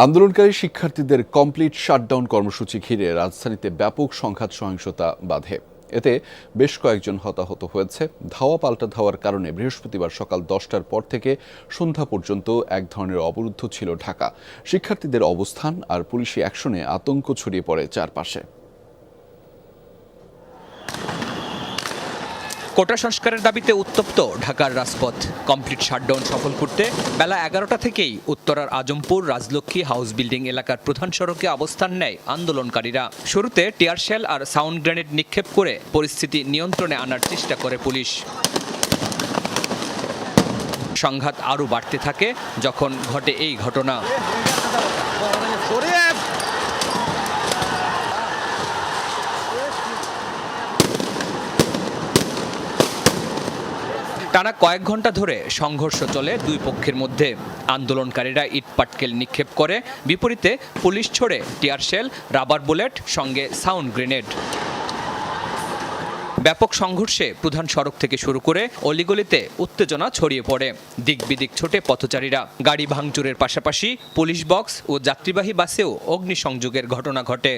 আন্দোলনকারী শিক্ষার্থীদের complete shutdown কর্মসূচি ঘিরে রাজধানীতে ব্যাপক সংঘাত সহিংসতা বাধে। এতে বেশ কয়েকজন হতাহত হয়েছে। ধাওয়া পাল্টা ধাওয়ার কারণে বৃহস্পতিবার সকাল 10টার পর থেকে সন্ধ্যা পর্যন্ত এক ধরনের অবরুদ্ধ ছিল ঢাকা। শিক্ষার্থীদের অবস্থান আর পুলিশি অ্যাকশনে আতঙ্ক ছড়িয়ে পড়ে চারপাশে। কোটা সংস্কারের দাবিতে উত্তপ্ত ঢাকার রাজপথ। কমপ্লিট শাটডাউন সফল করতে বেলা 11টা থেকেই উত্তরার আজমপুর রাজলক্ষ্মী হাউস বিল্ডিং এলাকার প্রধান সড়কে অবস্থান নেয় আন্দোলনকারীরা। শুরুতে টিয়ার শেল আর সাউন্ড গ্রেনেড নিক্ষেপ করে পরিস্থিতি নিয়ন্ত্রণে আনার চেষ্টা করে পুলিশ। সংঘাত আরও বাড়তে থাকে যখন ঘটে এই ঘটনা। টানা কয়েক ঘন্টা ধরে সংঘর্ষ চলে দুই পক্ষের মধ্যে। আন্দোলনকারীরা ইট পাটকেল নিক্ষেপ করে, বিপরীতে পুলিশ ছোড়ে টিয়ার শেল, রাবার বুলেট, সঙ্গে সাউন্ড গ্রেনেড। ব্যাপক সংঘর্ষে প্রধান সড়ক থেকে শুরু করে অলিগলিতে উত্তেজনা ছড়িয়ে পড়ে। দিক বিদিক ছোটে পথচারীরা। গাড়ি ভাঙচুরের পাশাপাশি পুলিশ বক্স ও যাত্রীবাহী বাসেও অগ্নিসংযোগের ঘটনা ঘটে।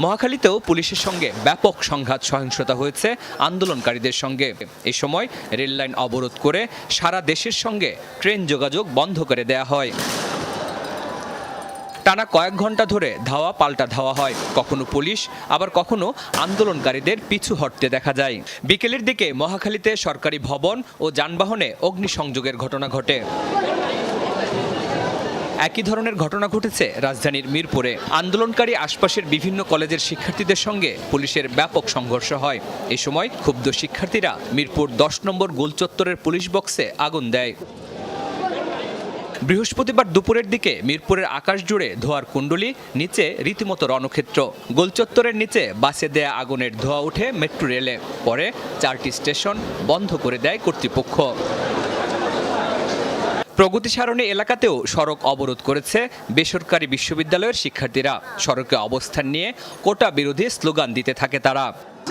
মহাখালীতেও পুলিশের সঙ্গে ব্যাপক সংঘাত সহিংসতা হয়েছে আন্দোলনকারীদের সঙ্গে। এ সময় রেললাইন অবরোধ করে সারা দেশের সঙ্গে ট্রেন যোগাযোগ বন্ধ করে দেয়া হয়। টানা কয়েক ঘন্টা ধরে ধাওয়া পাল্টা ধাওয়া হয়। কখনো পুলিশ, আবার কখনো আন্দোলনকারীদের পিছু হটতে দেখা যায়। বিকেলের দিকে মহাখালীতে সরকারি ভবন ও যানবাহনে অগ্নিসংযোগের ঘটনা ঘটে। একই ধরনের ঘটনা ঘটেছে রাজধানীর মিরপুরে। আন্দোলনকারী আশপাশের বিভিন্ন কলেজের শিক্ষার্থীদের সঙ্গে পুলিশের ব্যাপক সংঘর্ষ হয়। এ সময় ক্ষুব্ধ শিক্ষার্থীরা মিরপুর 10 নম্বর গোলচত্বরের পুলিশ বক্সে আগুন দেয়। বৃহস্পতিবার দুপুরের দিকে মিরপুরের আকাশ জুড়ে ধোঁয়ার কুণ্ডলী, নিচে রীতিমতো রণক্ষেত্র। গোলচত্বরের নিচে বাসে দেয়া আগুনের ধোঁয়া উঠে মেট্রো রেলে। পরে 4টি স্টেশন বন্ধ করে দেয় কর্তৃপক্ষ। প্রগতি সারণী এলাকাতেও সড়ক অবরোধ করেছে বেসরকারি বিশ্ববিদ্যালয়ের শিক্ষার্থীরা। সড়কে অবস্থান নিয়ে কোটা বিরোধী স্লোগান দিতে থাকে তারা।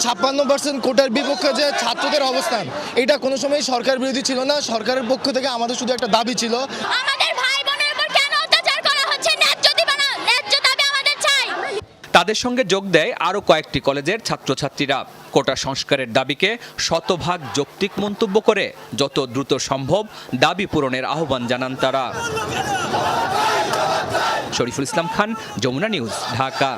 56% কোটার বিপক্ষে যে ছাত্রদের অবস্থান, এটা কোনো সময় সরকার বিরোধী ছিল না। সরকারের পক্ষ থেকে আমাদের শুধু একটা দাবি ছিল, আমাদের ভাই বোনের উপর কেন অত্যাচার করা হচ্ছে? ন্যায্য দাবি আমাদের চাই। তাদের সঙ্গে যোগ দেয় আরও কয়েকটি কলেজের ছাত্রছাত্রীরা। কোটা সংস্কারের দাবিকে শতভাগ যৌক্তিক মন্তব্য করে যত দ্রুত সম্ভব দাবি পূরণের আহ্বান জানান তারা। শরীফুল ইসলাম খান, যমুনা নিউজ, ঢাকা।